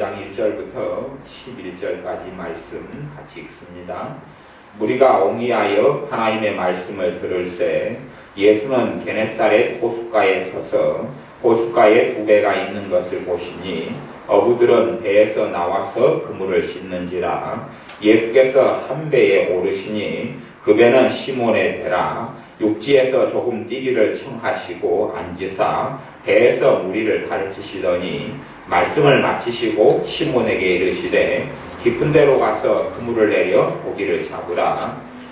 5장 1절부터 11절까지 말씀 같이 읽습니다. 무리가 옹이하여 하나님의 말씀을 들을새 예수는 게네사렛 호숫가에 서서 호숫가에 두 배가 있는 것을 보시니 어부들은 배에서 나와서 그물을 씻는지라. 예수께서 한 배에 오르시니 그 배는 시몬의 배라. 육지에서 조금 뛰기를 청하시고 앉으사 배에서 무리를 가르치시더니 말씀을 마치시고 시몬에게 이르시되 깊은 데로 가서 그물을 내려 고기를 잡으라.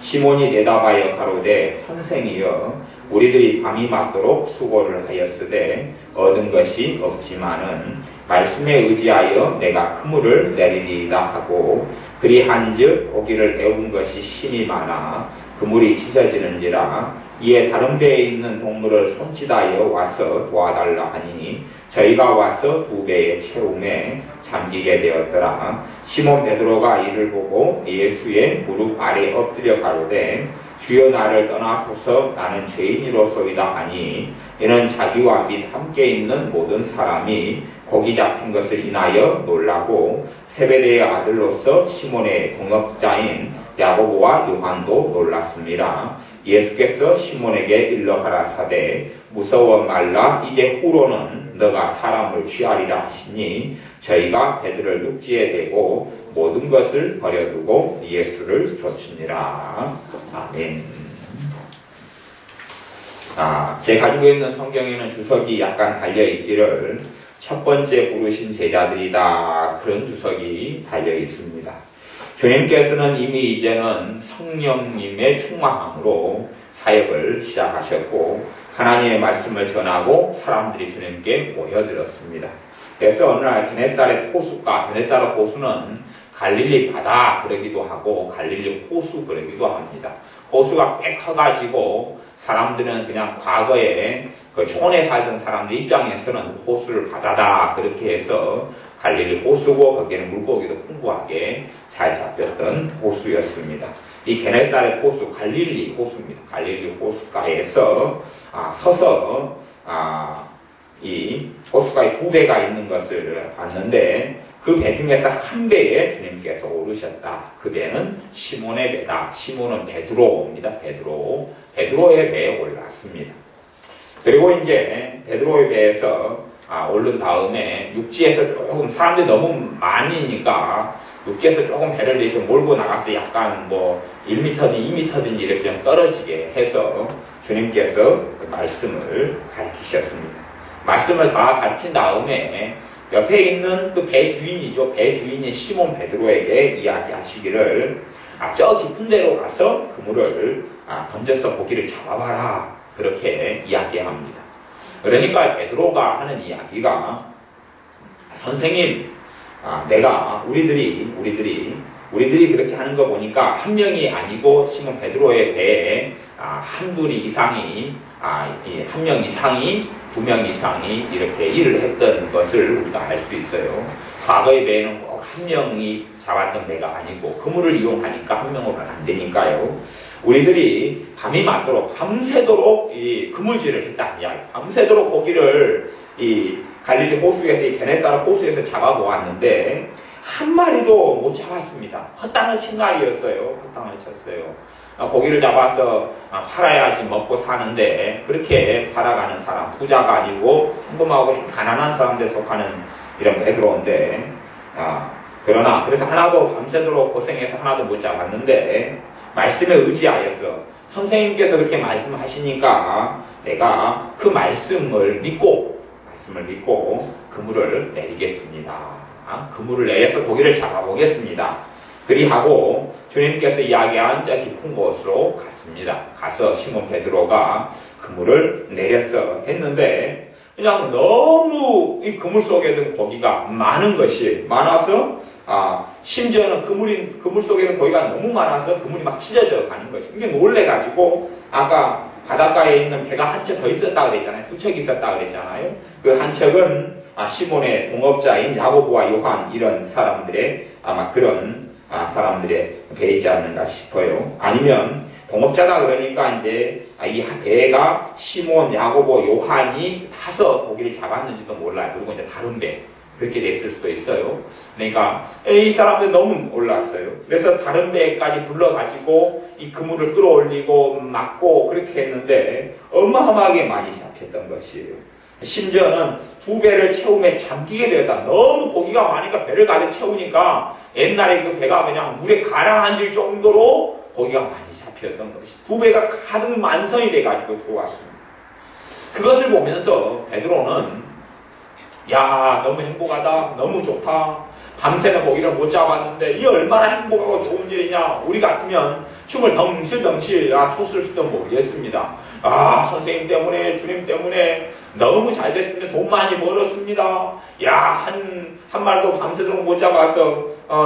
시몬이 대답하여 가로되 선생이여 우리들이 밤이 맞도록 수고를 하였으되 얻은 것이 없지만은 말씀에 의지하여 내가 그물을 내리리이다 하고 그리한즉 고기를 내온 것이 심이 많아 그물이 찢어지는지라. 이에 다른 배에 있는 동물을 손짓하여 와서 도와달라 하니 저희가 와서 두 배의 채움에 잠기게 되었더라. 시몬 베드로가 이를 보고 예수의 무릎 아래 엎드려 가로되 주여 나를 떠나소서 나는 죄인이로소이다 하니 이는 자기와 및 함께 있는 모든 사람이 고기 잡힌 것을 인하여 놀라고 세베대의 아들로서 시몬의 동업자인 야고보와 요한도 놀랐습니다. 예수께서 시몬에게 일러 가라사대 무서워 말라. 이제 후로는 너가 사람을 취하리라 하시니 저희가 배들을 육지에 대고 모든 것을 버려두고 예수를 좇으니라. 아멘. 제 가지고 있는 성경에는 주석이 약간 달려있기를 첫 번째 부르신 제자들이다 그런 주석이 달려있습니다. 주님께서는 이미 이제는 성령님의 충만함으로 사역을 시작하셨고 하나님의 말씀을 전하고 사람들이 주님께 모여들었습니다. 그래서 어느 날 게네사렛 호수가, 게네사렛 호수는 갈릴리 바다 그러기도 하고 갈릴리 호수 그러기도 합니다. 호수가 꽤 커가지고 사람들은 그냥 과거에 그 촌에 살던 사람들 입장에서는 호수를 바다다 그렇게 해서 갈릴리 호수고 거기에는 물고기도 풍부하게 잘 잡혔던 호수였습니다. 이 게네사렛 호수, 갈릴리 호수입니다. 갈릴리 호수가에서 서서 이 호수가에 두 배가 있는 것을 봤는데 그 배 중에서 한 배에 주님께서 오르셨다. 그 배는 시몬의 배다. 시몬은 베드로입니다. 베드로의 배에 올랐습니다. 그리고 이제 베드로의 배에서 오른 다음에 육지에서 조금 사람들이 너무 많으니까 육지에서 조금 배를 이렇게 몰고 나가서 약간 뭐 1m든 2m든지 이렇게 좀 떨어지게 해서 주님께서 그 말씀을 가르치셨습니다. 말씀을 다 가르친 다음에 옆에 있는 그 배 주인이죠. 배 주인인 시몬 베드로에게 이야기하시기를 저 깊은 데로 가서 그물을 던져서 고기를 잡아봐라. 그렇게 이야기합니다. 그러니까 베드로가 하는 이야기가 선생님, 내가 우리들이 그렇게 하는 거 보니까 한 명이 아니고 시몬 베드로의 배에 한둘이 이상이 한 명 이상이 두 명 이상이 이렇게 일을 했던 것을 우리가 알 수 있어요. 과거의 배에는 꼭 한 명이 잡았던 배가 아니고 그물을 이용하니까 한 명으로는 안 되니까요. 우리들이 밤이 맞도록 밤새도록 이 그물질을 했다는 이야기. 밤새도록 고기를 이 갈릴리 호수에서 이 게네사렛 호수에서 잡아보았는데 한 마리도 못 잡았습니다. 헛땅을 친 날이었어요. 헛땅을 쳤어요. 고기를 잡아서 팔아야지 먹고 사는데 그렇게 살아가는 사람, 부자가 아니고 평범하고 가난한 사람들에 속하는 이런 베드로인데 그러나 그래서 하나도 밤새도록 고생해서 하나도 못 잡았는데 말씀에 의지하여서 선생님께서 그렇게 말씀하시니까 내가 그 말씀을 믿고 그물을 내리겠습니다. 그물을 내려서 고기를 잡아보겠습니다. 그리하고 주님께서 이야기한 저 깊은 곳으로 갔습니다. 가서 시몬 베드로가 그물을 내려서 했는데 그냥 너무 이 그물 속에 든 고기가 많아서 심지어는 그물 속에 든 고기가 너무 많아서 그물이 막 찢어져 가는 거죠. 이게 놀래가지고 아까 바닷가에 있는 배가 한 척 더 있었다 그랬잖아요. 두 척 있었다 그랬잖아요. 그 한 척은 시몬의 동업자인 야고보와 요한 이런 사람들의 아마 그런 사람들의 배이지 않는가 싶어요. 아니면 동업자다 그러니까 이제 이 배가 시몬, 야고보, 요한이 타서 고기를 잡았는지도 몰라요. 그리고 이제 다른 배 그렇게 됐을 수도 있어요. 그러니까 이 사람들 너무 올랐어요. 그래서 다른 배까지 불러가지고 이 그물을 끌어올리고 막고 그렇게 했는데 어마어마하게 많이 잡혔던 것이에요. 심지어는 2배를 채우며 잠기게 되었다. 너무 고기가 많으니까 배를 가득 채우니까 옛날에 그 배가 그냥 물에 가라앉을 정도로 고기가 많이 잡혔던 것이 2배가 가득 만성이 돼가지고 들어왔습니다. 그것을 보면서 베드로는 야, 너무 행복하다, 너무 좋다, 밤새는 고기를 못 잡았는데 이 얼마나 행복하고 좋은 일이냐. 우리 같으면 춤을 덩실덩실 췄을 수도 모르겠습니다. 아, 선생님 때문에, 주님 때문에 너무 잘 됐습니다. 돈 많이 벌었습니다. 야, 한 마리도 밤새도록 못 잡아서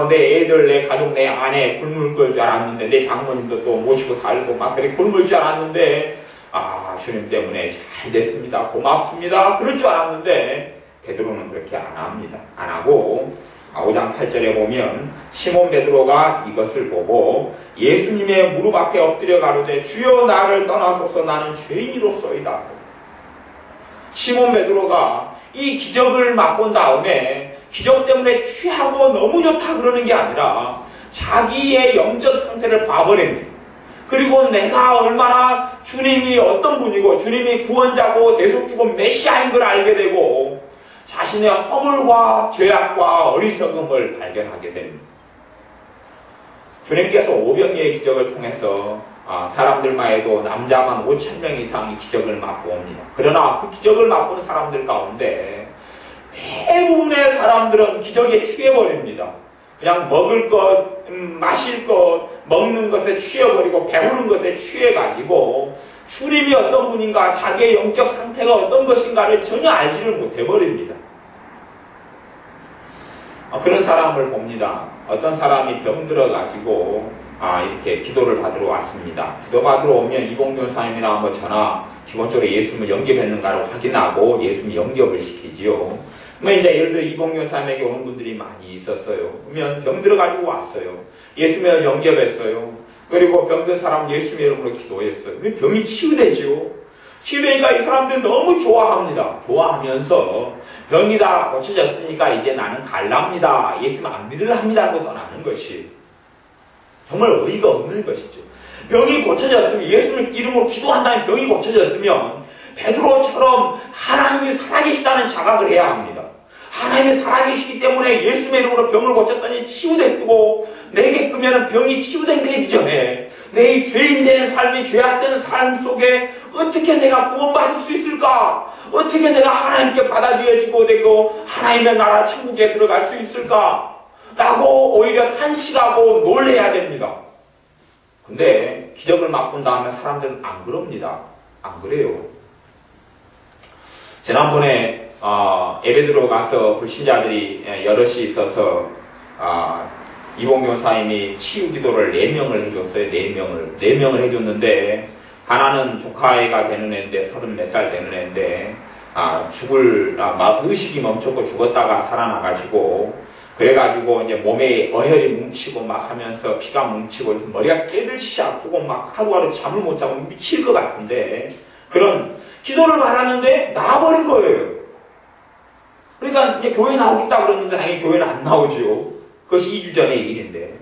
내 애들, 내 가족, 내 아내 굶을 걸 줄 알았는데, 내 장모님도 또 모시고 살고 막 그렇게 굶을 줄 알았는데, 아, 주님 때문에 잘 됐습니다. 고맙습니다. 그럴 줄 알았는데 베드로는 그렇게 안 합니다. 안 하고 5장 8절에 보면 시몬 베드로가 이것을 보고 예수님의 무릎 앞에 엎드려 가로되 주여 나를 떠나소서 나는 죄인이로소이다. 시몬 베드로가 이 기적을 맛본 다음에 기적 때문에 취하고 너무 좋다 그러는 게 아니라 자기의 영적 상태를 봐버립니다. 그리고 내가 얼마나 주님이 어떤 분이고 주님이 구원자고 대속주고 메시아인 걸 알게 되고 자신의 허물과 죄악과 어리석음을 발견하게 됩니다. 주님께서 오병이의 기적을 통해서 사람들만 해도 남자만 5,000명 이상이 기적을 맛보옵니다. 그러나 그 기적을 맛본 사람들 가운데 대부분의 사람들은 기적에 취해버립니다. 그냥 먹을 것, 마실 것, 먹는 것에 취해버리고 배부른 것에 취해가지고 주님이 어떤 분인가 자기의 영적 상태가 어떤 것인가를 전혀 알지를 못해버립니다. 그런 사람을 봅니다. 어떤 사람이 병들어가지고 이렇게 기도를 받으러 왔습니다. 기도 받으러 오면 이봉교사님이나 뭐 저나 기본적으로 예수님을 영접했는가를 확인하고 예수님 영접을 시키지요. 그러면 이제 예를 들어 이봉교사님에게 오는 분들이 많이 있었어요. 그러면 병들어가지고 왔어요. 예수님을 영접했어요. 그리고 병든 사람 예수님 이름으로 기도했어요. 병이 치유되지요. 치유되니까 이 사람들이 너무 좋아합니다. 좋아하면서 병이 다 고쳐졌으니까 이제 나는 갈랍니다. 예수님 안 믿으랍니다 하고 떠나는 것이 정말 어이가 없는 것이죠. 병이 고쳐졌으면 예수님 이름으로 기도한다면 병이 고쳐졌으면 베드로처럼 하나님이 살아계시다는 자각을 해야 합니다. 하나님이 살아계시기 때문에 예수님의 이름으로 병을 고쳤더니 치유됐고 내게 끄면 병이 치유된 되기 전에 내 죄인된 삶이 죄악된 삶 속에 어떻게 내가 구원받을 수 있을까? 어떻게 내가 하나님께 받아들여지고 되고 하나님의 나라 천국에 들어갈 수 있을까? 라고 오히려 탄식하고 놀래야 됩니다. 근데 기적을 맛본 다음에 사람들은 안 그럽니다. 안 그래요. 지난번에 예배드로 가서 불신자들이 여럿이 있어서 이봉교사님이 치유 기도를 4명을 해줬어요. 4명을 해줬는데 하나는 조카애가 되는 애인데 34살 되는 애인데 의식이 멈췄고 죽었다가 살아나가지고 그래가지고 이제 몸에 어혈이 뭉치고 막 하면서 피가 뭉치고 머리가 깨들시 아프고 막 하루하루 잠을 못 자고 미칠 것 같은데 그런 기도를 받았는데 나와버린 거예요. 그러니까 이제 교회 나오겠다 그러는데 당연히 교회는 안 나오지요. 그것이 2주 전의 일인데.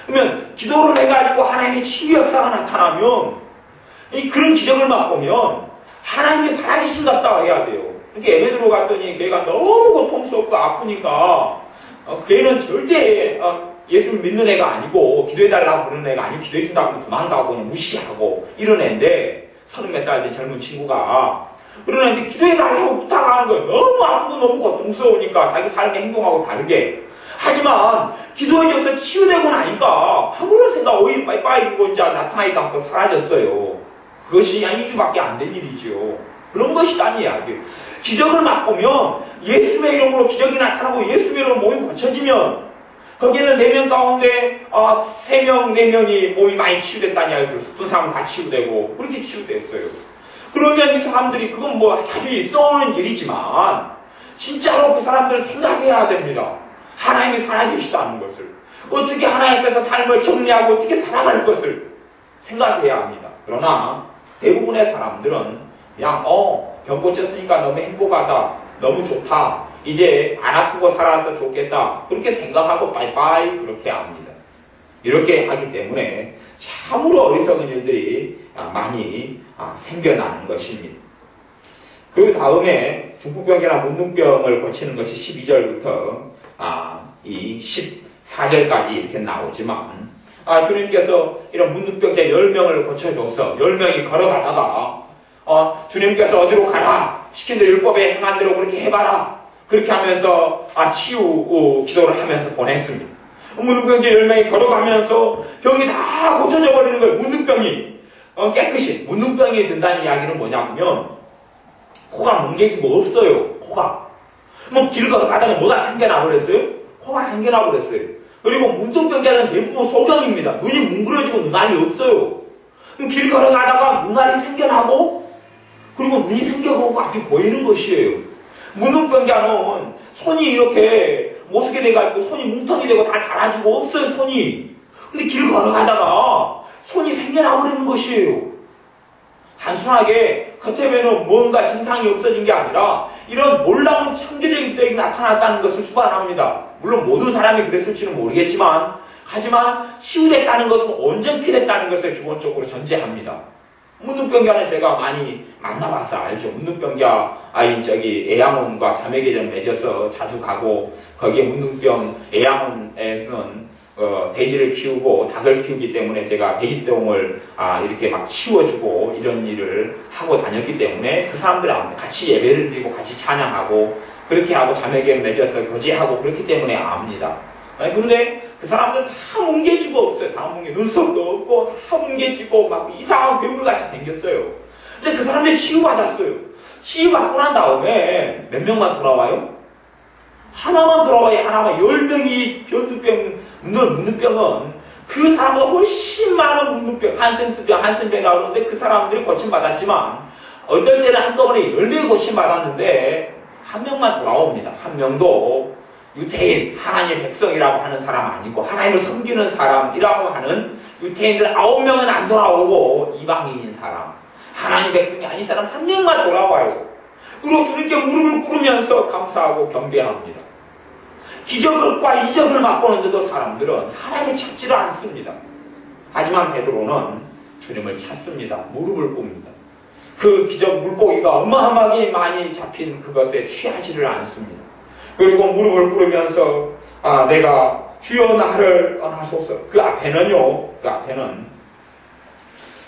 그러면 기도를 해가지고 하나님의 치유 역사가 나타나면 그런 기적을 맛보면 하나님이 살아계신답다 해야 돼요. 그러니까 예배드로 갔더니 걔가 너무 고통스럽고 아프니까 걔는 절대 예수를 믿는 애가 아니고 기도해달라고 그러는 애가 아니고 기도해준다고 도망가고 그냥 무시하고 이런 애인데 30몇 살 된 젊은 친구가 그러는데 기도해달라고 부탁하는 거예요. 너무 아프고 너무 고통스러우니까 자기 삶의 행동하고 다르게. 하지만 기도해줘서 치유되고 나니까 아무런 생각 오히려 빠이빠이 이고 이제 나타나지도 않고 사라졌어요. 그것이 한 2주밖에 안 된 일이지요. 그런 것이란 이야기예요. 기적을 맛보면 예수의 이름으로 기적이 나타나고 예수의 이름으로 몸이 고쳐지면 거기에는 4명 가운데 3명, 4명이 몸이 많이 치유됐다는 이야기를 들었어요. 두 사람은 다 치유되고 그렇게 치유됐어요. 그러면 이 사람들이 그건 뭐 자주 있어오는 일이지만 진짜로 그 사람들을 생각해야 됩니다. 하나님이 살아계시다는 것을 어떻게 하나님 앞에서 삶을 정리하고 어떻게 살아갈 것을 생각해야 합니다. 그러나 대부분의 사람들은 그냥 병 고쳤으니까 너무 행복하다, 너무 좋다 이제 안 아프고 살아서 좋겠다. 그렇게 생각하고 빠이빠이 그렇게 합니다. 이렇게 하기 때문에 참으로 어리석은 일들이 많이 생겨나는 것입니다. 그 다음에 중풍병이나 문둥병을 고치는 것이 12절부터 이 14절까지 이렇게 나오지만 주님께서 이런 문둥병자 10명을 고쳐줘서 10명이 걸어가다가 주님께서 어디로 가라 시킨 대로 율법에 행한 대로 그렇게 해봐라 그렇게 하면서 치유 기도를 하면서 보냈습니다. 문둥병자 10명이 걸어가면서 병이 다 고쳐져 버리는 거예요. 문둥병이 깨끗이. 문둥병이 든다는 이야기는 뭐냐면 코가 뭉개지고 없어요. 코가. 길 걸어가다가 뭐가 생겨나 버렸어요? 코가 생겨나 버렸어요. 그리고 문둥병자는 대부분 소경입니다. 눈이 뭉그러지고 눈알이 없어요. 길 걸어가다가 눈알이 생겨나고 그리고 눈이 생겨보고 앞이 보이는 것이에요. 문둥병자는 손이 이렇게 못쓰게 돼가지고 손이 뭉텅이 되고 다 닳아지고 없어요. 손이. 근데 길 걸어가다가 손이 생겨나 버리는 것이에요. 단순하게 겉에는 뭔가 증상이 없어진 게 아니라 이런 놀라운 창조적인 기적이 나타났다는 것을 수반합니다. 물론 모든 사람이 그랬을지는 모르겠지만 하지만 치유됐다는 것은 온전히 됐다는 것을 기본적으로 전제합니다. 문둥병자는 제가 많이 만나봐서 알죠. 문둥병자인 애양원과 자매계전 맺어서 자주 가고 거기에 문둥병 애양원에서는 돼지를 키우고 닭을 키우기 때문에 제가 돼지똥을 이렇게 막 치워주고 이런 일을 하고 다녔기 때문에 그 사람들하고 같이 예배를 드리고 같이 찬양하고 그렇게 하고 자매계를 맺어서 교제하고 그렇기 때문에 압니다. 그런데 그 사람들은 다 뭉개지고 없어요. 다 눈썹도 없고 다 뭉개지고 막 이상한 괴물같이 생겼어요. 근데 그 사람들이 치유받았어요. 치유받고 난 다음에 몇 명만 돌아와요? 하나만 돌아와요. 하나만. 10명이 문둥병은 그 사람보다 훨씬 많은 문둥병, 한센병이라고 그러는데 그 사람들이 고침받았지만 어떨 때는 한꺼번에 10명이 고침받았는데 한 명만 돌아옵니다. 한 명도 유태인, 하나님의 백성이라고 하는 사람 아니고 하나님을 섬기는 사람이라고 하는 유태인들 9명은 안 돌아오고 이방인인 사람, 하나님의 백성이 아닌 사람 한 명만 돌아와요. 그리고 주님께 무릎을 꿇으면서 감사하고 경배합니다. 기적과 이적을 맛보는데도 사람들은 하나님을 찾지를 않습니다. 하지만 베드로는 주님을 찾습니다. 무릎을 꿇습니다. 그 기적 물고기가 어마어마하게 많이 잡힌 그것에 취하지를 않습니다. 그리고 무릎을 꿇으면서 내가 주여 나를 떠나소서. 그 앞에는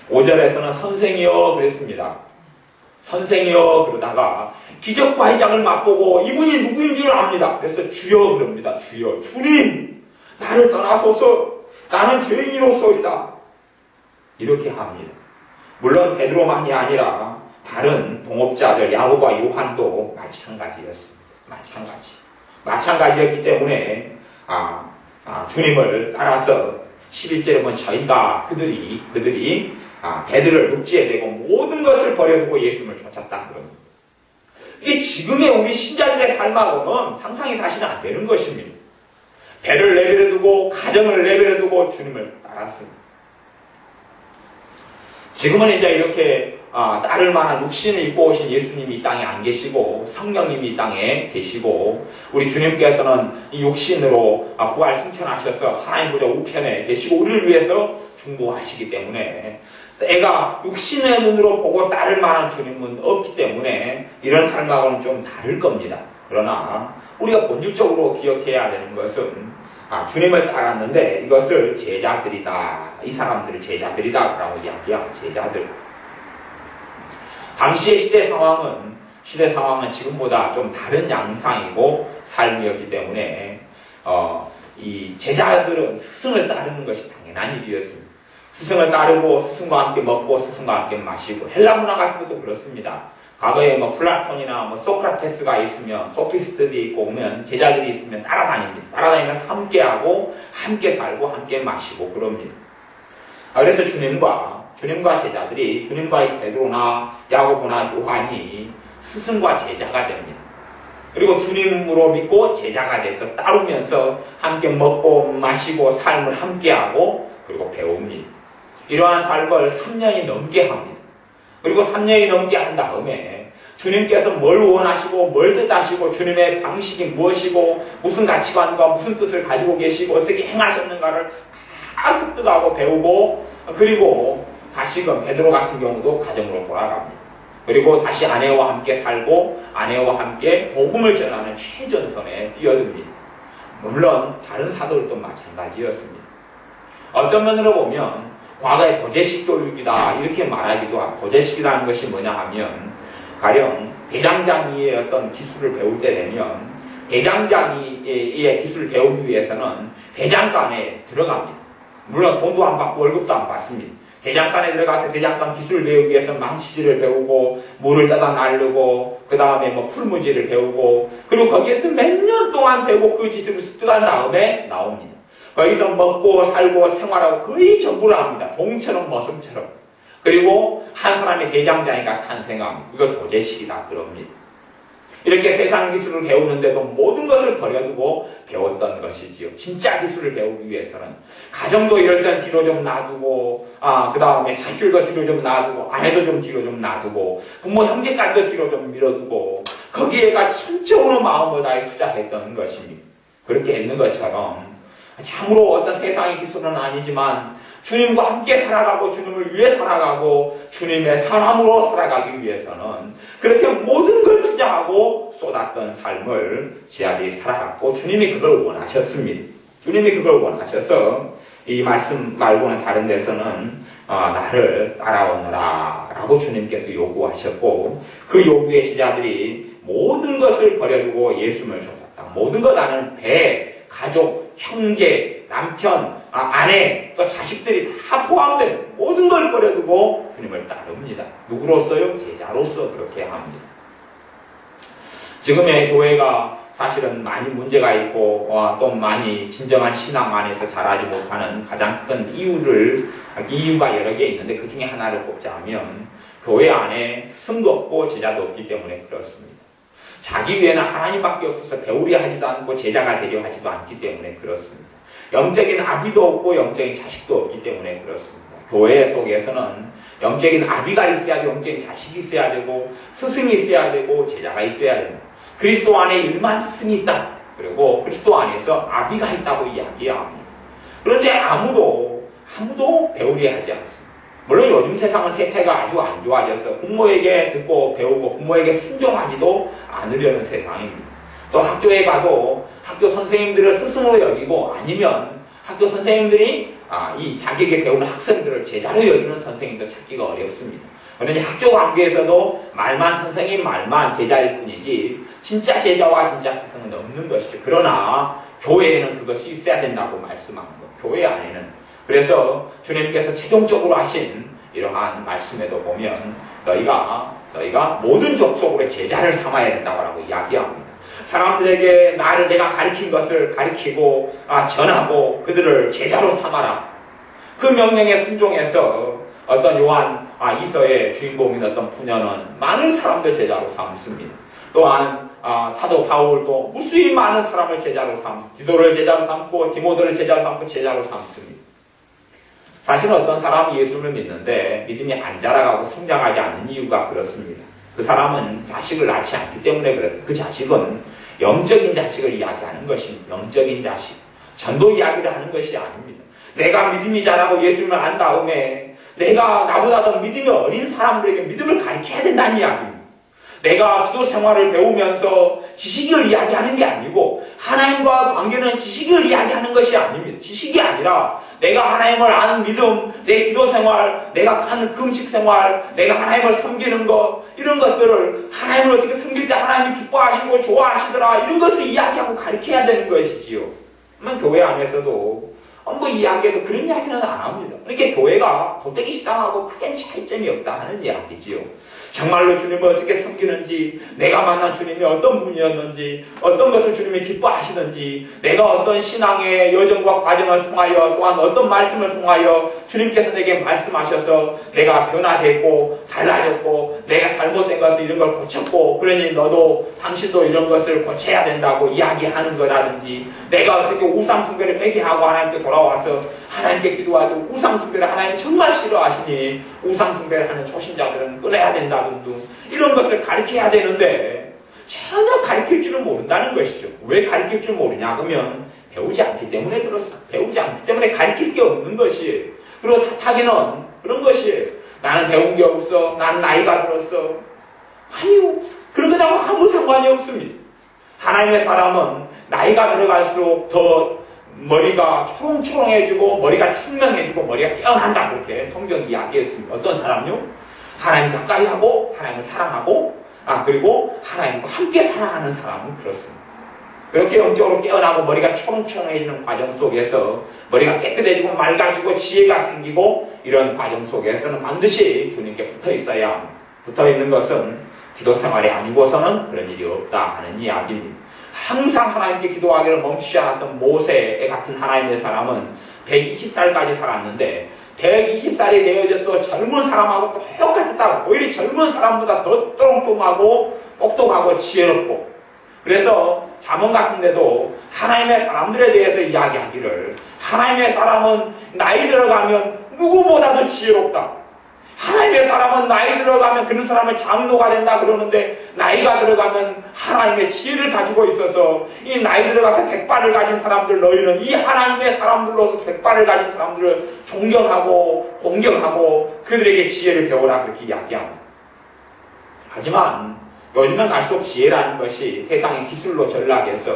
5절에서는 선생이여 그랬습니다. 선생이여 그러다가 기적과 이적을 맛보고 이분이 누구인 줄 압니다. 그래서 주여 그럽니다. 주여, 주님 나를 떠나소서. 나는 죄인이로소이다. 이렇게 합니다. 물론 베드로만이 아니라 다른 동업자들 야고보와 요한도 마찬가지였습니다. 마찬가지였기 때문에 주님을 따라서 11절에 보면 저희가 그들이 배들을 육지에 대고 모든 것을 버려두고 예수님을 쫓았다 그럽니다. 이게 지금의 우리 신자들의 삶하고는 상상이 사실은 안 되는 것입니다. 배를 내버려두고 가정을 내버려두고 주님을 따랐습니다. 지금은 이제 이렇게 따를 만한 육신을 입고 오신 예수님이 이 땅에 안 계시고 성령님이 이 땅에 계시고 우리 주님께서는 이 육신으로 부활 승천하셔서 하나님 보좌 우편에 계시고 우리를 위해서 중보하시기 때문에 애가 육신의 눈으로 보고 따를 만한 주님은 없기 때문에 이런 삶하고는 좀 다를 겁니다. 그러나 우리가 본질적으로 기억해야 되는 것은 주님을 따랐는데 이것을 제자들이다. 이 사람들을 제자들이다 라고 이야기하고 제자들. 당시의 시대 상황은 지금보다 좀 다른 양상이고 삶이었기 때문에 이 제자들은 스승을 따르는 것이 당연한 일이었습니다. 스승을 따르고 스승과 함께 먹고 스승과 함께 마시고 헬라 문화 같은 것도 그렇습니다. 과거에 플라톤이나 소크라테스가 있으면 소피스트들이 있고 오면 제자들이 있으면 따라다닙니다. 따라다니면서 함께하고 함께 살고 함께 마시고 그럽니다. 그래서 주님과 제자들이 주님과 이 베드로나 야고보나 요한이 스승과 제자가 됩니다. 그리고 주님으로 믿고 제자가 돼서 따르면서 함께 먹고 마시고 삶을 함께하고 그리고 배웁니다. 이러한 삶을 3년이 넘게 합니다. 그리고 3년이 넘게 한 다음에 주님께서 뭘 원하시고 뭘 뜻하시고 주님의 방식이 무엇이고 무슨 가치관과 무슨 뜻을 가지고 계시고 어떻게 행하셨는가를 다 습득하고 배우고 그리고 다시금 베드로 같은 경우도 가정으로 돌아갑니다. 그리고 다시 아내와 함께 살고 아내와 함께 복음을 전하는 최전선에 뛰어듭니다. 물론 다른 사도들도 마찬가지였습니다. 어떤 면으로 보면 과거의 도제식 교육이다 이렇게 말하기도 하고 도제식이라는 것이 뭐냐 하면 가령 대장장이의 어떤 기술을 배울 때 되면 대장장이의 기술을 배우기 위해서는 대장간에 들어갑니다. 물론 돈도 안 받고 월급도 안 받습니다. 대장간에 들어가서 대장간 기술을 배우기 위해서 망치질을 배우고 물을 따다 나르고 그 다음에 뭐 풀무질을 배우고 그리고 거기에서 몇 년 동안 배우고 그 기술을 습득한 다음에 나옵니다. 거기서 먹고 살고 생활하고 거의 전부를 합니다. 종처럼 머슴처럼. 그리고 한 사람의 대장장이가 탄생함. 이거 도제식이다 그럽니다. 이렇게 세상 기술을 배우는데도 모든 것을 버려두고 배웠던 것이지요. 진짜 기술을 배우기 위해서는 가정도 이럴 땐 뒤로 좀 놔두고 그 다음에 자식도 뒤로 좀 놔두고 아내도 좀 뒤로 좀 놔두고 부모 형제까지도 뒤로 좀 밀어두고 거기에가 전적으로 마음을 다해 투자했던 것입니다. 그렇게 했는 것처럼 참으로 어떤 세상의 기술은 아니지만 주님과 함께 살아가고 주님을 위해 살아가고 주님의 사람으로 살아가기 위해서는 그렇게 모든 걸 투자하고 쏟았던 삶을 제 아들이 살아갔고 주님이 그걸 원하셨습니다. 주님이 그걸 원하셔서 이 말씀 말고는 다른 데서는 나를 따라오너라 라고 주님께서 요구하셨고 그 요구에 제자들이 모든 것을 버려두고 예수님을 쫓았다. 모든 것 나는 배, 가족, 형제, 남편, 아내, 또 자식들이 다 포함된 모든 걸 버려두고 주님을 따릅니다. 누구로서요? 제자로서 그렇게 합니다. 지금의 교회가 사실은 많이 문제가 있고 또 많이 진정한 신앙 안에서 자라지 못하는 가장 큰 이유가 여러 개 있는데 그 중에 하나를 꼽자면 교회 안에 스승도 없고 제자도 없기 때문에 그렇습니다. 자기 위에는 하나님밖에 없어서 배우려 하지도 않고 제자가 되려 하지도 않기 때문에 그렇습니다. 영적인 아비도 없고 영적인 자식도 없기 때문에 그렇습니다. 교회 속에서는 영적인 아비가 있어야 되고 영적인 자식이 있어야 되고 스승이 있어야 되고 제자가 있어야 됩니다. 그리스도 안에 일만 스승이 있다. 그리고 그리스도 안에서 아비가 있다고 이야기합니다. 그런데 아무도 배우려 하지 않습니다. 물론 요즘 세상은 세태가 아주 안 좋아져서 부모에게 듣고 배우고 부모에게 순종하지도 않으려는 세상입니다. 또 학교에 가도 학교 선생님들을 스승으로 여기고 아니면 학교 선생님들이 이 자기에게 배우는 학생들을 제자로 여기는 선생님도 찾기가 어렵습니다. 그런데 학교 관계에서도 말만 선생님, 말만 제자일 뿐이지 진짜 제자와 진짜 스승은 없는 것이죠. 그러나 교회에는 그것이 있어야 된다고 말씀하는 것. 교회 안에는. 그래서 주님께서 최종적으로 하신 이러한 말씀에도 보면 너희가 모든 족속으로 제자를 삼아야 된다고 이야기합니다. 사람들에게 내가 가르친 것을 가르치고 전하고 그들을 제자로 삼아라. 그 명령에 순종해서 어떤 요한 이서의 주인공인 어떤 부녀는 많은 사람들 제자로 삼습니다. 또한 사도 바울도 무수히 많은 사람을 제자로 삼고 디도를 제자로 삼고 디모데를 제자로 삼고 제자로 삼습니다. 사실은 어떤 사람이 예수를 믿는데 믿음이 안 자라가고 성장하지 않는 이유가 그렇습니다. 그 사람은 자식을 낳지 않기 때문에 그래요. 그 자식은 영적인 자식을 이야기하는 것입니다. 영적인 자식. 전도 이야기를 하는 것이 아닙니다. 내가 믿음이 자라고 예수님을 안 다음에 내가 나보다 더 믿음이 어린 사람들에게 믿음을 가르쳐야 된다는 이야기입니다. 내가 기도 생활을 배우면서 지식을 이야기하는 게 아니고 하나님과 관계는 지식을 이야기하는 것이 아닙니다. 지식이 아니라 내가 하나님을 아는 믿음, 내 기도 생활, 내가 하는 금식 생활, 내가 하나님을 섬기는 것 이런 것들을 하나님을 어떻게 섬길 때 하나님이 기뻐하시고 좋아하시더라 이런 것을 이야기하고 가르쳐야 되는 것이지요. 그러면 교회 안에서도 이야기해도 그런 이야기는 안 합니다. 그러니까 교회가 도떼기 시장하고 크게 차이점이 없다 하는 이야기지요. 정말로 주님을 어떻게 섬기는지, 내가 만난 주님이 어떤 분이었는지, 어떤 것을 주님이 기뻐하시는지, 내가 어떤 신앙의 여정과 과정을 통하여 또한 어떤 말씀을 통하여 주님께서 내게 말씀하셔서 내가 변화됐고 달라졌고 내가 잘못된 것을 이런 걸 고쳤고 그러니 당신도 이런 것을 고쳐야 된다고 이야기하는 거라든지 내가 어떻게 우상숭배를 회개하고 하나님께 돌아와서 하나님께 기도하고 우상숭배를 하나님 정말 싫어하시니 우상숭배를 하는 초신자들은 끊어야 된다든지 이런 것을 가르쳐야 되는데 전혀 가르칠 줄은 모른다는 것이죠. 왜 가르칠 줄 모르냐 그러면 배우지 않기 때문에 그렇습니다. 배우지 않기 때문에 가르칠 게 없는 것이에요. 그리고 탓하기는 그런 것이에요. 나는 배운 게 없어. 나는 나이가 들었어. 아니요. 그런 거하고 아무 상관이 없습니다. 하나님의 사람은 나이가 들어갈수록 더 머리가 초롱초롱해지고 머리가 청명해지고 머리가 깨어난다 그렇게 성경이 이야기했습니다. 어떤 사람요? 하나님 가까이 하고 하나님을 사랑하고 그리고 하나님과 함께 사랑하는 사람은 그렇습니다. 그렇게 영적으로 깨어나고 머리가 초롱초롱해지는 과정 속에서 머리가 깨끗해지고 맑아지고 지혜가 생기고 이런 과정 속에서는 반드시 주님께 붙어 있어야 합니다. 붙어 있는 것은 기도 생활이 아니고서는 그런 일이 없다 하는 이야기입니다. 항상 하나님께 기도하기를 멈추지 않았던 모세 같은 하나님의 사람은 120살까지 살았는데 120살이 되어져서 젊은 사람하고 똑같았다고 오히려 젊은 사람보다 더 똥똥하고 똑똑하고 지혜롭고 그래서 잠언 같은 데도 하나님의 사람들에 대해서 이야기하기를 하나님의 사람은 나이 들어가면 누구보다도 지혜롭다. 하나님의 사람은 나이 들어가면 그런 사람은 장로가 된다 그러는데 나이가 들어가면 하나님의 지혜를 가지고 있어서 이 나이 들어가서 백발을 가진 사람들 너희는 이 하나님의 사람들로서 백발을 가진 사람들을 존경하고 공경하고 그들에게 지혜를 배우라 그렇게 이야기합니다. 하지만 요즘은 갈수록 지혜라는 것이 세상의 기술로 전락해서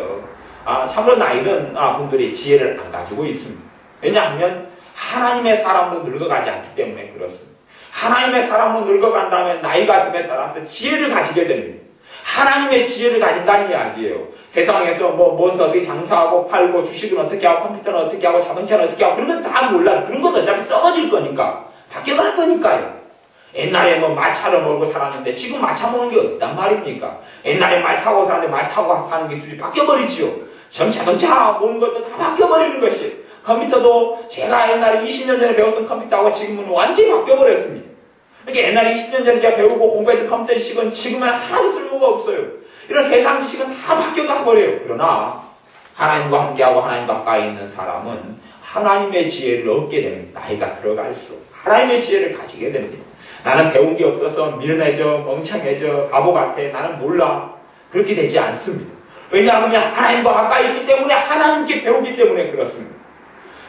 참으로 나이 든 분들이 지혜를 안 가지고 있습니다. 왜냐하면 하나님의 사람으로 늙어가지 않기 때문에 그렇습니다. 하나님의 사람으로 늙어간 다음에 나이가 듦에 따라서 지혜를 가지게 됩니다. 하나님의 지혜를 가진다는 이야기예요. 세상에서 뭔서 어떻게 장사하고 팔고 주식은 어떻게 하고 컴퓨터는 어떻게 하고 자동차는 어떻게 하고 그런 건 다 몰라. 그런 건 어차피 썩어질 거니까. 바뀌어갈 거니까요. 옛날에 마차를 몰고 살았는데 지금 마차 모는 게 어딨단 말입니까? 옛날에 말 타고 사는데 말 타고 사는 기술이 바뀌어버리지요. 자동차 모는 것도 다 바뀌어버리는 것이에요. 컴퓨터도 제가 옛날에 20년 전에 배웠던 컴퓨터하고 지금은 완전히 바뀌어버렸습니다. 그러니까 옛날에 20년 전에 제가 배우고 공부했던 컴퓨터 지식은 지금은 하나도 쓸모가 없어요. 이런 세상 지식은 다 바뀌어가 버려요. 그러나 하나님과 함께하고 하나님과 가까이 있는 사람은 하나님의 지혜를 얻게 됩니다. 나이가 들어갈수록 하나님의 지혜를 가지게 됩니다. 나는 배운 게 없어서 미련해져 멍청해져 바보 같아 나는 몰라 그렇게 되지 않습니다. 왜냐하면 하나님과 가까이 있기 때문에 하나님께 배우기 때문에 그렇습니다.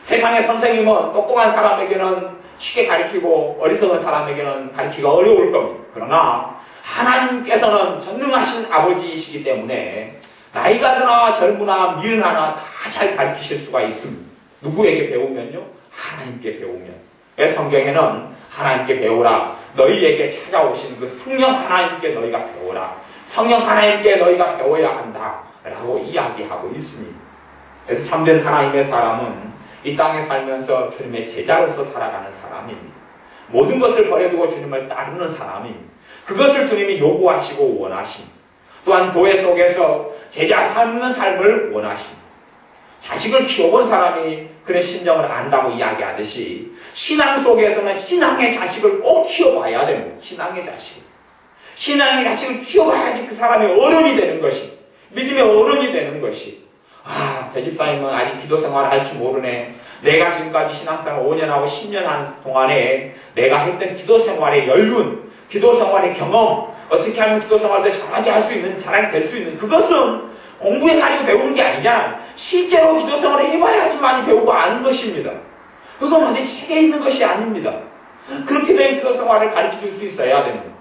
세상의 선생님은 똑똑한 사람에게는 쉽게 가르치고 어리석은 사람에게는 가르치기가 어려울 겁니다. 그러나 하나님께서는 전능하신 아버지이시기 때문에 나이가 드나 젊으나 미련하나 다 잘 가르치실 수가 있습니다. 누구에게 배우면요? 하나님께 배우면. 그래서 성경에는 하나님께 배우라. 너희에게 찾아오신 그 성령 하나님께 너희가 배우라. 성령 하나님께 너희가 배워야 한다. 라고 이야기하고 있습니다. 그래서 참된 하나님의 사람은 이 땅에 살면서 주님의 제자로서 살아가는 사람입니다. 모든 것을 버려두고 주님을 따르는 사람입니다. 그것을 주님이 요구하시고 원하십니다. 또한 교회 속에서 제자 삼는 삶을 원하십니다. 자식을 키워본 사람이 그런 심정을 안다고 이야기하듯이 신앙 속에서는 신앙의 자식을 꼭 키워봐야 됩니다. 신앙의 자식. 신앙의 자식을 키워봐야지 그 사람이 어른이 되는 것이 믿음의 어른이 되는 것이 저 집사님은 아직 기도 생활을 할 줄 모르네. 내가 지금까지 신앙생활 5년하고 10년 한 동안에 내가 했던 기도 생활의 연륜, 기도 생활의 경험, 어떻게 하면 기도 생활을 잘하게 할 수 있는, 잘하게 될 수 있는 그것은 공부해가지고 배우는 게 아니잖아. 실제로 기도 생활을 해봐야지만 배우고 아는 것입니다. 그건 어디 책에 있는 것이 아닙니다. 그렇게 된 기도 생활을 가르쳐 줄 수 있어야 됩니다.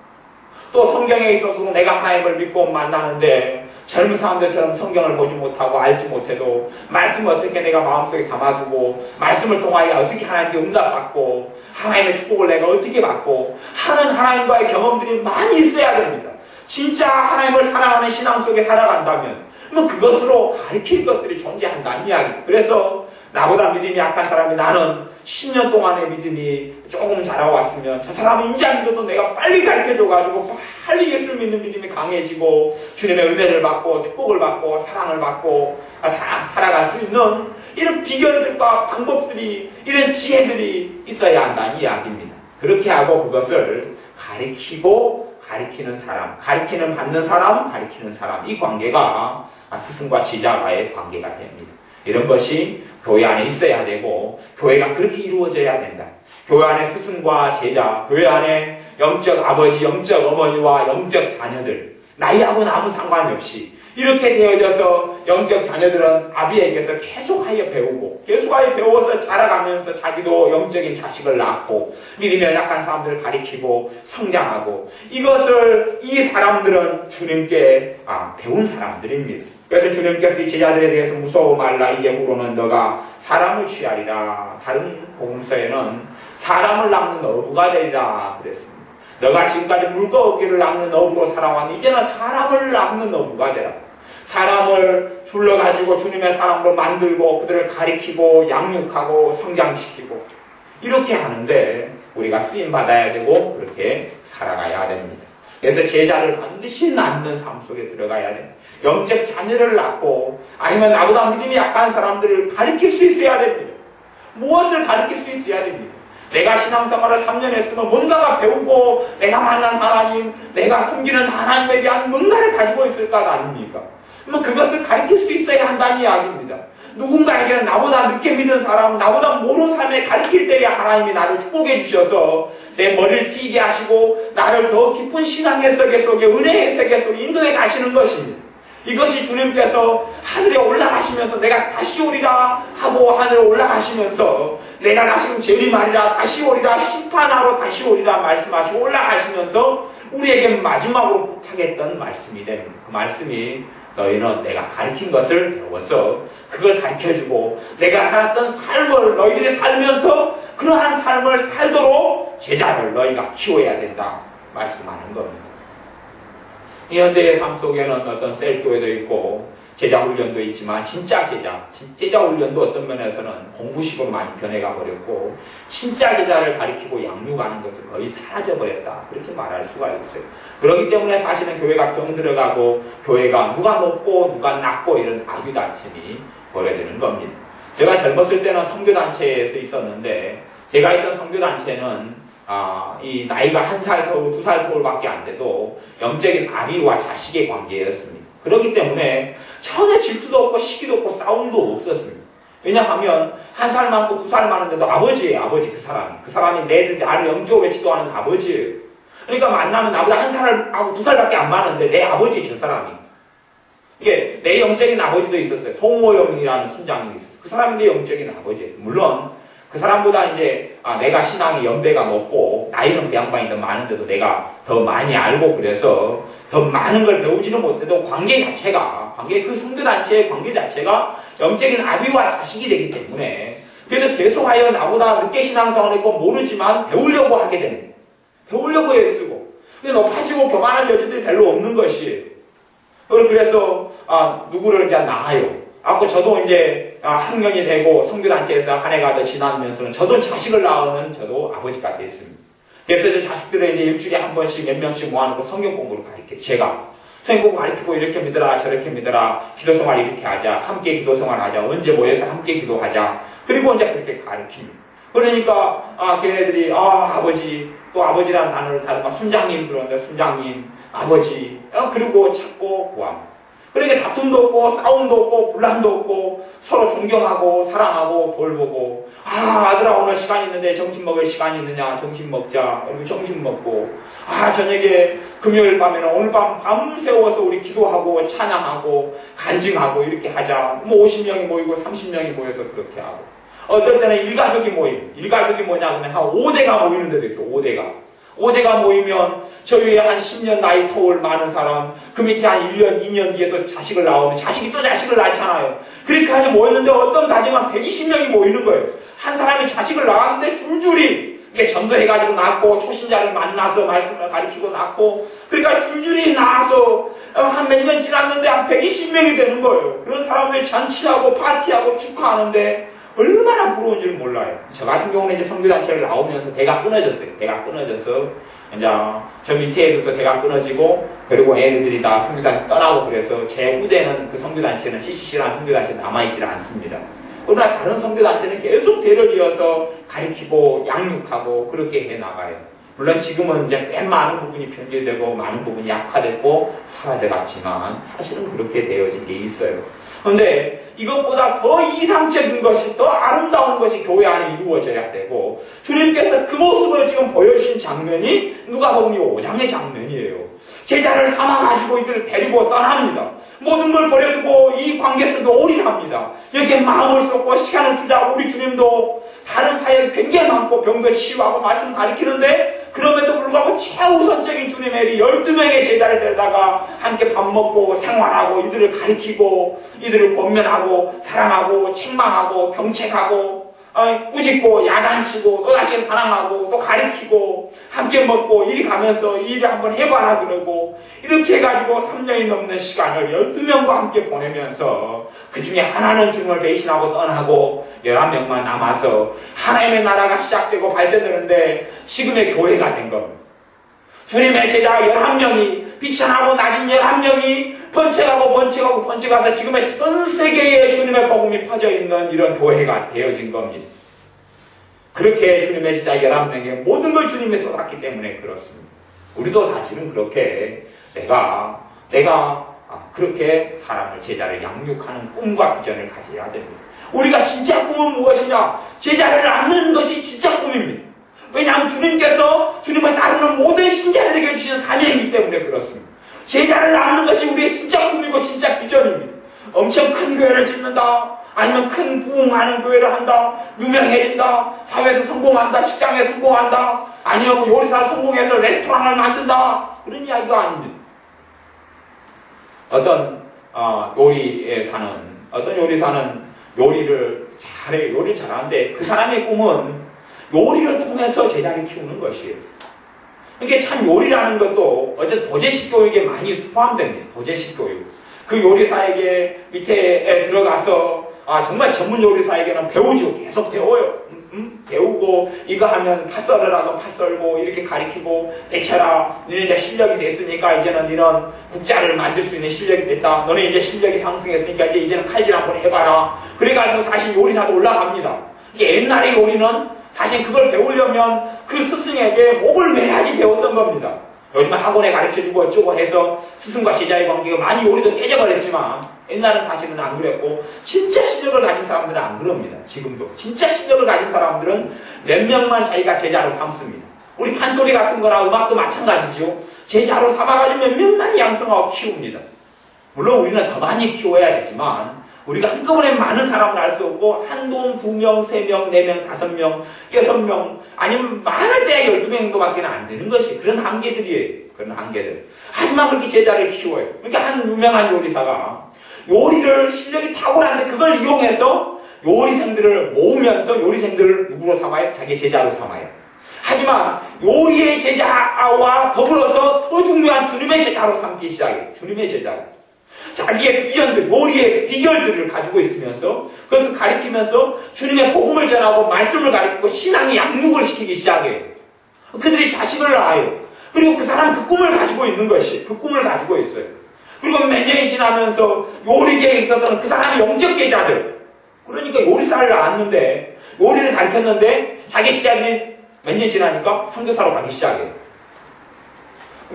또 성경에 있어서도 내가 하나님을 믿고 만나는데 젊은 사람들처럼 성경을 보지 못하고 알지 못해도 말씀을 어떻게 내가 마음속에 담아두고 말씀을 통하여 어떻게 하나님께 응답받고 하나님의 축복을 내가 어떻게 받고 하는 하나님과의 경험들이 많이 있어야 됩니다. 진짜 하나님을 사랑하는 신앙 속에 살아간다면 그것으로 가르칠 것들이 존재한다는 이야기. 그래서 나보다 믿음이 약한 사람이 나는 10년 동안의 믿음이 조금 자라왔으면 저 사람은 인자 믿어도 내가 빨리 가르쳐줘가지고 빨리 예수를 믿는 믿음이 강해지고 주님의 은혜를 받고 축복을 받고 사랑을 받고 살아갈 수 있는 이런 비결들과 방법들이 이런 지혜들이 있어야 한다는 이야기입니다. 그렇게 하고 그것을 가르치고 가르치는 사람, 가르치는 받는 사람, 가르치는 사람 이 관계가 스승과 제자와의 관계가 됩니다. 이런 것이 교회 안에 있어야 되고 교회가 그렇게 이루어져야 된다. 교회 안에 스승과 제자, 교회 안에 영적 아버지, 영적 어머니와 영적 자녀들, 나이하고는 아무 상관이 없이 이렇게 되어져서 영적 자녀들은 아비에게서 계속하여 배우고 계속하여 배워서 자라가면서 자기도 영적인 자식을 낳고 믿음에 약한 사람들을 가리키고 성장하고 이것을 이 사람들은 주님께 배운 사람들입니다. 그래서 주님께서 이 제자들에 대해서 무서워 말라 이제후로는 너가 사람을 취하리라. 다른 복음서에는 사람을 낚는 어부가 되리라 그랬습니다. 너가 지금까지 물고기를 낚는 어부로 살아왔는데 이제는 사람을 낚는 어부가 되라. 사람을 불러가지고 주님의 사람으로 만들고 그들을 가리키고 양육하고 성장시키고 이렇게 하는데 우리가 쓰임받아야 되고 그렇게 살아가야 됩니다. 그래서 제자를 반드시 낳는 삶 속에 들어가야 됩니다. 영적 자녀를 낳고 아니면 나보다 믿음이 약한 사람들을 가르칠 수 있어야 됩니다. 무엇을 가르칠 수 있어야 됩니다. 내가 신앙생활을 3년 했으면 뭔가가 배우고 내가 만난 하나님, 내가 섬기는 하나님에 대한 뭔가를 가지고 있을 것 아닙니까? 그것을 가르칠 수 있어야 한다는 이야기입니다. 누군가에게는 나보다 늦게 믿은 사람, 나보다 모르는 사람에 가르칠 때에 하나님이 나를 축복해 주셔서 내 머리를 튀게 하시고 나를 더 깊은 신앙의 세계 속에 은혜의 세계 속에 인도해 가시는 것입니다. 이것이 주님께서 하늘에 올라가시면서 내가 다시 오리라 하고 하늘에 올라가시면서 내가 다시 재림하리라 다시 오리라 심판하러 다시 오리라 말씀하시고 올라가시면서 우리에게 마지막으로 부탁했던 말씀이 됩니다. 그 말씀이 너희는 내가 가르친 것을 배워서 그걸 가르쳐주고 내가 살았던 삶을 너희들이 살면서 그러한 삶을 살도록 제자를 너희가 키워야 된다 말씀하는 겁니다. 이 현대의 삶 속에는 어떤 셀교회도 있고 제자훈련도 있지만 진짜 제자훈련도 어떤 면에서는 공부식으로 많이 변해가 버렸고 진짜 제자를 가리키고 양육하는 것은 거의 사라져버렸다 그렇게 말할 수가 있어요. 그렇기 때문에 사실은 교회가 병들어가고 교회가 누가 높고 누가 낮고 이런 악유다툼이 벌어지는 겁니다. 제가 젊었을 때는 선교단체에서 있었는데 제가 있던 선교단체는 이 나이가 1살 터울, 2살 터울밖에 안 돼도 영적인 아비와 자식의 관계였습니다. 그렇기 때문에 전혀 질투도 없고 시기도 없고 싸움도 없었습니다. 왜냐하면 1살 많고 2살 많은데도 아버지예요. 아버지 그 사람이 나를 영적으로 지도하는 아버지예요. 그러니까 만나면 나보다 1살하고 2살밖에 안 많은데 내 아버지 저 사람이. 이게 내 영적인 아버지도 있었어요. 송호영이라는 순장님이 있었어요. 그 사람이 내 영적인 아버지였어요. 물론 그 사람보다 이제 내가 신앙이 연배가 높고 나이는 그 양반이 더 많은데도 내가 더 많이 알고 그래서 더 많은 걸 배우지는 못해도 그 선교단체의 관계 자체가 영적인 아비와 자식이 되기 때문에 그래도 계속하여 나보다 늦게 신앙생활을 했고 모르지만 배우려고 하게 됩니다. 배우려고 애쓰고 근데 높아지고 교만할 여지들이 별로 없는 것이에요. 그래서 누구를 이제 낳아요. 저도 이제 학년이 되고 선교단체에서 한 해가 더 지나면서는 저도 자식을 낳으면 저도 아버지가 됐습니다. 그래서 이제 자식들을 이제 일주일에 한 번씩 몇 명씩 모아놓고 성경 공부를 가르쳐요. 제가 성경 공부 가르치고 이렇게 믿어라 저렇게 믿어라 기도생활 이렇게 하자 함께 기도생활 하자 언제 모여서 함께 기도하자 그리고 이제 그렇게 가르칩니다. 그러니까 걔네들이 아버지 또 아버지라는 단어를 다루면 순장님 그러는데 순장님 아버지 그리고 찾고 구합니다. 그러니까 다툼도 없고 싸움도 없고 분란도 없고 서로 존경하고 사랑하고 돌보고 아들아 오늘 시간 있는데 점심 먹을 시간이 있느냐 점심 먹자 그리고 점심 먹고 저녁에 금요일 밤에는 오늘 밤 새워서 우리 기도하고 찬양하고 간증하고 이렇게 하자 50명이 모이고 30명이 모여서 그렇게 하고 어떨 때는 일가족이 뭐냐 그러면 한 5대가 모이는 데도 있어 5대가 모이면 저 위에 한 10년 나이 터울 많은 사람 그 밑에 한 1년 2년 뒤에 또 자식을 낳으면 자식이 또 자식을 낳잖아요. 그렇게 해서 모였는데 어떤 가정은 한 120명이 모이는 거예요. 한 사람이 자식을 낳았는데 줄줄이 이게 전도해가지고 낳고 초신자를 만나서 말씀을 가르치고 낳고 그러니까 줄줄이 낳아서 한 몇 년 지났는데 한 120명이 되는 거예요. 그런 사람들이 잔치하고 파티하고 축하하는데 얼마나 부러운지를 몰라요. 저 같은 경우는 이제 선교단체를 나오면서 대가 끊어졌어요. 대가 끊어져서 이제 저 밑에 애들도 대가 끊어지고 그리고 애들이 다 선교단체 떠나고 그래서 제 후대는 그 선교단체는 CCC라는 선교단체는 남아있질 않습니다. 그러나 다른 선교단체는 계속 대를 이어서 가르치고 양육하고 그렇게 해나가요. 물론 지금은 이제 꽤 많은 부분이 변질되고 많은 부분이 약화됐고 사라져갔지만 사실은 그렇게 되어진 게 있어요. 그런데 이것보다 더 이상적인 것이, 더 아름다운 것이 교회 안에 이루어져야 되고, 주님께서 그 모습을 지금 보여주신 장면이 누가복음 5장의 장면이에요. 제자를 삼아가지고 이들을 데리고 떠납니다. 모든 걸 버려두고 이 관계 속에 올인합니다. 여기에 마음을 쏟고 시간을 투자하고, 우리 주님도 다른 사역이 굉장히 많고 병도 치유하고 말씀 가르치는데, 그럼에도 불구하고 최우선적인 주님의 일이 12명의 제자를 데려다가 함께 밥 먹고 생활하고 이들을 가르치고 이들을 권면하고 사랑하고 책망하고 병책하고 꾸짖고 야단치고 또다시 사랑하고 또 가르치고 함께 먹고 이리 가면서 이 일을 한번 해봐라 그러고, 이렇게 해가지고 3년이 넘는 시간을 12명과 함께 보내면서 그 중에 하나는 주님을 배신하고 떠나고 11명만 남아서 하나님의 나라가 시작되고 발전되는데 지금의 교회가 된 겁니다. 주님의 제자 11명이, 비천하고 낮은 11명이 번쩍하고 지금의 전 세계에 주님의 복음이 퍼져 있는 이런 교회가 되어진 겁니다. 그렇게 주님의 제자 11명의 모든 걸 주님이 쏟았기 때문에 그렇습니다. 우리도 사실은 그렇게 내가 그렇게 사람을, 제자를 양육하는 꿈과 비전을 가져야 됩니다. 우리가 진짜 꿈은 무엇이냐? 제자를 낳는 것이 진짜 꿈입니다. 왜냐하면 주님께서 주님을 따르는 모든 신자들에게 주신 사명이기 때문에 그렇습니다. 제자를 낳는 것이 우리의 진짜 꿈이고 진짜 비전입니다. 엄청 큰 교회를 짓는다, 아니면 큰 부흥하는 교회를 한다, 유명해진다, 사회에서 성공한다, 직장에 성공한다, 아니면 요리사를 성공해서 레스토랑을 만든다, 그런 이야기가 아닙니다. 어떤 요리사는 요리를 잘해, 요리를 잘하는데 그 사람의 꿈은 요리를 통해서 제자를 키우는 것이에요. 이게 참 요리라는 것도 어쨌든 도제식 교육에 많이 포함됩니다. 도제식 교육. 그 요리사에게 밑에 들어가서 정말 전문 요리사에게는 배우죠. 계속 배워요. 배우고 이거 하면 팥 썰으라고 팥 썰고 이렇게 가리키고 대체라. 너네 이제 실력이 됐으니까 이제는 이런 국자를 만들 수 있는 실력이 됐다. 너네 이제 실력이 상승했으니까 이제는 칼질 한번 해봐라. 그래가지고 사실 요리사도 올라갑니다. 이게 옛날의 요리는 사실 그걸 배우려면 그 스승에게 목을 매야지 배웠던 겁니다. 요즘 학원에 가르쳐주고 어쩌고 해서 스승과 제자의 관계가 많이 요리도 깨져버렸지만 옛날은 사실은 안 그랬고, 진짜 실력을 가진 사람들은 안 그럽니다. 지금도 진짜 실력을 가진 사람들은 몇 명만 자기가 제자로 삼습니다. 우리 판소리 같은 거나 음악도 마찬가지죠. 제자로 삼아가지고 몇 명만 양성하고 키웁니다. 물론 우리는 더 많이 키워야겠지만 우리가 한꺼번에 많은 사람을 알 수 없고 한동 2명, 3명, 4명, 5명, 6명 아니면 많을 때 12명 정도밖에 안 되는 것이 그런 한계들이에요. 그런 한계들. 하지만 그렇게 제자를 키워요. 그러니까 한 유명한 요리사가 요리를 실력이 탁월한데 그걸 이용해서 요리생들을 모으면서 요리생들을 누구로 삼아요? 자기 제자로 삼아요. 하지만 요리의 제자와 더불어서 더 중요한 주님의 제자로 삼기 시작해요. 주님의 제자로. 자기의 비전들, 요리의 비결들을 가지고 있으면서 그것을 가리키면서 주님의 복음을 전하고 말씀을 가리키고 신앙의 양육을 시키기 시작해요. 그들이 자식을 낳아요. 그리고 그 사람은 그 꿈을 가지고 있는 것이, 그 꿈을 가지고 있어요. 그리고 몇 년이 지나면서 요리계에 있어서는 그 사람의 영적 제자들, 그러니까 요리사를 낳았는데 요리를 가르쳤는데 자기 시작이 몇 년 지나니까 선교사로 가기 시작해요.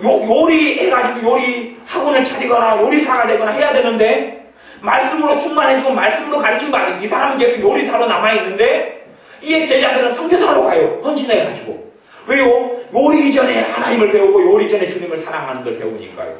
요리해가지고 요리 학원을 차리거나 요리사가 되거나 해야 되는데 말씀으로 충만해지고 말씀으로 가르친 거 아니에요. 이 사람은 계속 요리사로 남아있는데 이 제자들은 선교사로 가요. 헌신해가지고. 왜요? 요리 이전에 하나님을 배우고 요리 이전에 주님을 사랑하는 걸 배우니까요.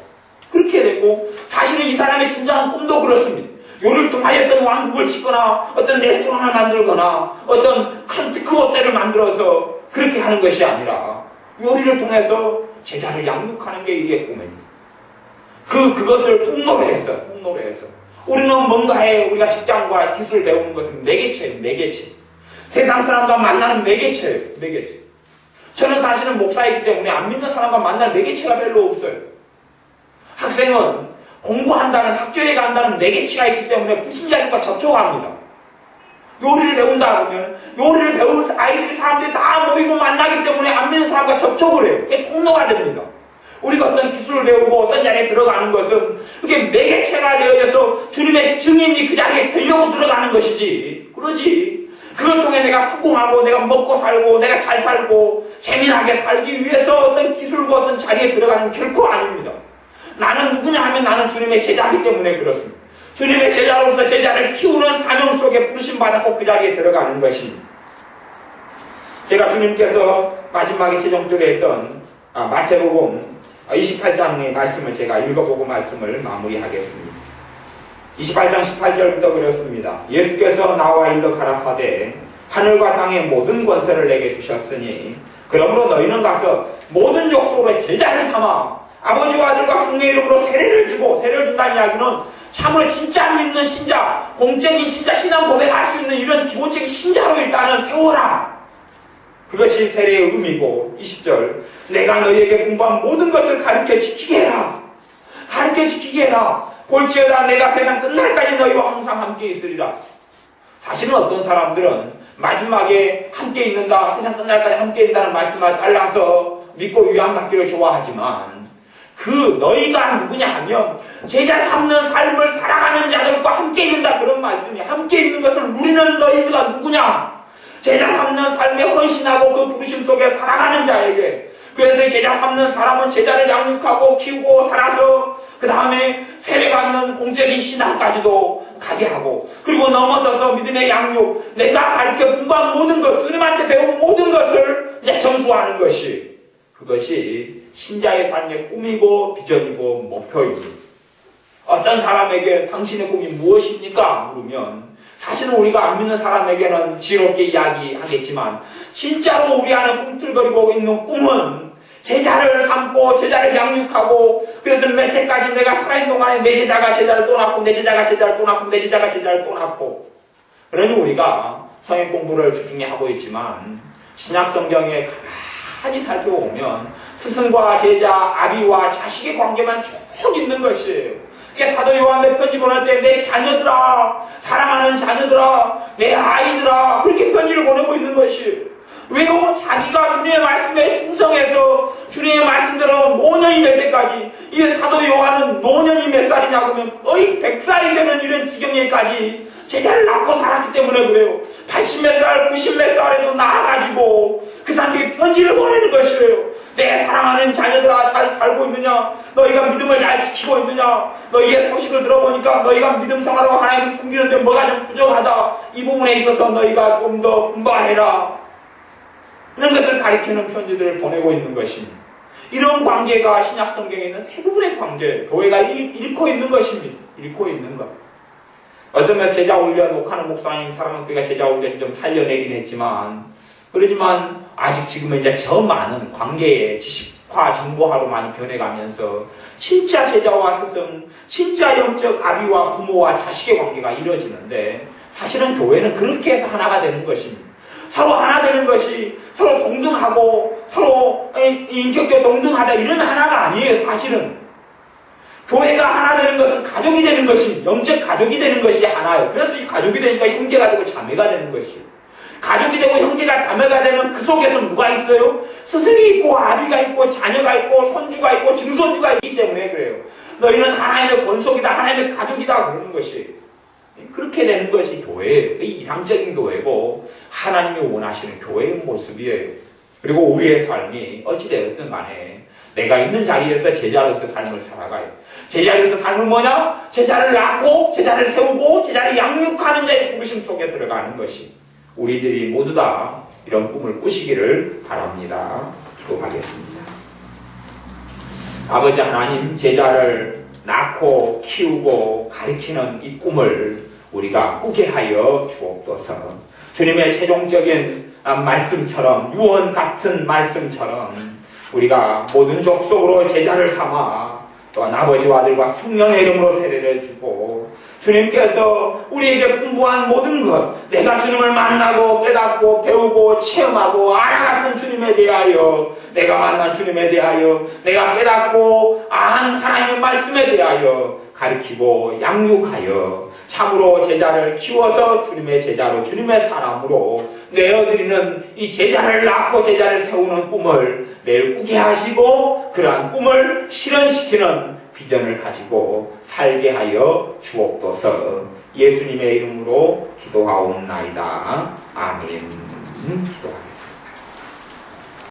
그렇게 되고 사실은 이 사람의 진정한 꿈도 그렇습니다. 요리를 통하여 어떤 왕국을 짓거나 어떤 레스토랑을 만들거나 어떤 큰 특허업대를 만들어서 그렇게 하는 것이 아니라 요리를 통해서 제자를 양육하는 게 이게 꿈입니다. 그것을 통로로 해서 우리는 뭔가에 우리가 직장과 기술을 배우는 것은 매개체예요. 매개체. 세상 사람과 만나는 매개체예요. 매개체. 저는 사실은 목사이기 때문에 안 믿는 사람과 만날 매개체가 별로 없어요. 학생은 공부한다는, 학교에 간다는 매개체가 있기 때문에 불신자들과 접촉합니다. 요리를 배운다 그러면 요리를 배운 아이들이 사람들이 다 모이고 만나기 때문에 안 믿는 사람과 접촉을 해요. 그게 통로가 됩니다. 우리가 어떤 기술을 배우고 어떤 자리에 들어가는 것은 그게 매개체가 되어져서 주님의 증인이 그 자리에 되려고 들어가는 것이지. 그러지. 그걸 통해 내가 성공하고 내가 먹고 살고 내가 잘 살고 재미나게 살기 위해서 어떤 기술과 어떤 자리에 들어가는 결코 아닙니다. 나는 누구냐 하면 나는 주님의 제자이기 때문에 그렇습니다. 주님의 제자로서 제자를 키우는 사명 속에 부르심받았고 그 자리에 들어가는 것입니다. 제가 주님께서 마지막에 최종적으로 했던 마태복음 28장의 말씀을 제가 읽어보고 말씀을 마무리하겠습니다. 28장 18절부터 그렇습니다. 예수께서 나와 일러 가라사대 하늘과 땅의 모든 권세를 내게 주셨으니 그러므로 너희는 가서 모든 족속으로 제자를 삼아 아버지와 아들과 성령의 이름으로 세례를 주고, 세례를 준다는 이야기는 참으로 진짜 믿는 신자, 공적인 신자, 신앙 고백할 수 있는 이런 기본적인 신자로 일단은 세워라. 그것이 세례의 의미고, 20절 내가 너희에게 공부한 모든 것을 가르쳐 지키게 해라. 가르쳐 지키게 해라. 볼지어다 내가 세상 끝날까지 너희와 항상 함께 있으리라. 사실은 어떤 사람들은 마지막에 함께 있는다, 세상 끝날까지 함께 있다는 말씀을 잘라서 믿고 위안받기를 좋아하지만 그 너희가 누구냐 하면 제자 삼는 삶을 살아가는 자들과 함께 있는다, 그런 말씀이. 함께 있는 것을 누리는 너희가 누구냐? 제자 삼는 삶에 헌신하고 그 부르심 속에 살아가는 자에게. 그래서 제자 삼는 사람은 제자를 양육하고 키우고 살아서 그 다음에 세례받는 공적인 신앙까지도 가게 하고, 그리고 넘어서서 믿음의 양육, 내가 가르쳐 공부한 모든 것, 주님한테 배운 모든 것을 이제 전수하는 것이, 그것이 신자의 삶의 꿈이고 비전이고 목표입니다. 어떤 사람에게 당신의 꿈이 무엇입니까? 물으면 사실은 우리가 안 믿는 사람에게는 지혜롭게 이야기하겠지만 진짜로 우리 안에 꿈틀거리고 있는 꿈은 제자를 삼고 제자를 양육하고, 그래서 몇 해까지 내가 살아있는 동안에 내 제자가 제자를 또 낳고 내 제자가 제자를 또 낳고 내 제자가 제자를 또 낳고. 그러니 우리가 성경 공부를 주중에 하고 있지만 신약 성경에 가만히 살펴보면 스승과 제자, 아비와 자식의 관계만 쭉 있는 것이에요. 이게 사도 요한의 편지 보낼 때 내 자녀들아, 사랑하는 자녀들아, 내 아이들아, 그렇게 편지를 보내고 있는 것이에요. 왜요? 자기가 주님의 말씀에 충성해서 주님의 말씀대로 노년이 될 때까지. 이게 사도 요한은 노년이 몇 살이냐 그러면 거의 100살이 되는 이런 지경에까지 제자를 낳고 살았기 때문에 그래요. 80몇 살, 90몇 살에도 낳아가지고 그 사람들이 편지를 보내는 것이에요. 내 사랑하는 자녀들아, 잘 살고 있느냐? 너희가 믿음을 잘 지키고 있느냐? 너희의 소식을 들어보니까 너희가 믿음 생활하고 하나님을 섬기는데 뭐가 좀 부족하다. 이 부분에 있어서 너희가 좀 더 분발해라. 이런 것을 가리키는 편지들을 보내고 있는 것입니다. 이런 관계가 신약 성경에 있는 대부분의 관계, 교회가 잃고 있는 것입니다. 잃고 있는 것. 어쩌면 제자 훈련, 옥하는 목사님, 사랑하는 교회가 제자 훈련 좀 살려내긴 했지만, 그러지만 아직 지금은 이제 저 많은 관계의 지식화, 정보화로 많이 변해가면서 진짜 제자와 스승, 진짜 영적 아비와 부모와 자식의 관계가 이루어지는데, 사실은 교회는 그렇게 해서 하나가 되는 것입니다. 서로 하나 되는 것이, 서로 동등하고 서로 인격적으로 동등하다, 이런 하나가 아니에요. 사실은 교회가 하나 되는 것은 가족이 되는 것이, 영적 가족이 되는 것이 하나예요. 그래서 이 가족이 되니까 형제가 되고 자매가 되는 것이에요. 가족이 되고 형제가 자매가 되면 그 속에서 누가 있어요? 스승이 있고 아비가 있고 자녀가 있고 손주가 있고 증손주가 있기 때문에 그래요. 너희는 하나님의 권속이다, 하나님의 가족이다, 그러는 것이에요. 그렇게 되는 것이 교회예요. 이상적인 교회고 하나님이 원하시는 교회의 모습이에요. 그리고 우리의 삶이 어찌되었든 간에 내가 있는 자리에서 제자로서 삶을 살아가요. 제자로서 삶은 뭐냐? 제자를 낳고 제자를 세우고 제자를 양육하는 자의 부르심 속에 들어가는 것이, 우리들이 모두 다 이런 꿈을 꾸시기를 바랍니다. 기도하겠습니다. 아버지 하나님, 제자를 낳고 키우고 가르치는 이 꿈을 우리가 꾸게 하여 주옵소서. 주님의 최종적인 말씀처럼, 유언 같은 말씀처럼 우리가 모든 족속으로 제자를 삼아 또한 아버지와 아들과 성령의 이름으로 세례를 주고, 주님께서 우리에게 풍부한 모든 것, 내가 주님을 만나고 깨닫고 배우고 체험하고 알아갔던 주님에 대하여, 내가 만난 주님에 대하여, 내가 깨닫고 안 하나님의 말씀에 대하여 가르치고 양육하여 참으로 제자를 키워서 주님의 제자로, 주님의 사람으로 내어드리는 이 제자를 낳고 제자를 세우는 꿈을 매일 꾸게 하시고, 그러한 꿈을 실현시키는 비전을 가지고 살게 하여 주옵소서. 예수님의 이름으로 기도하옵나이다. 아멘. 기도합니다.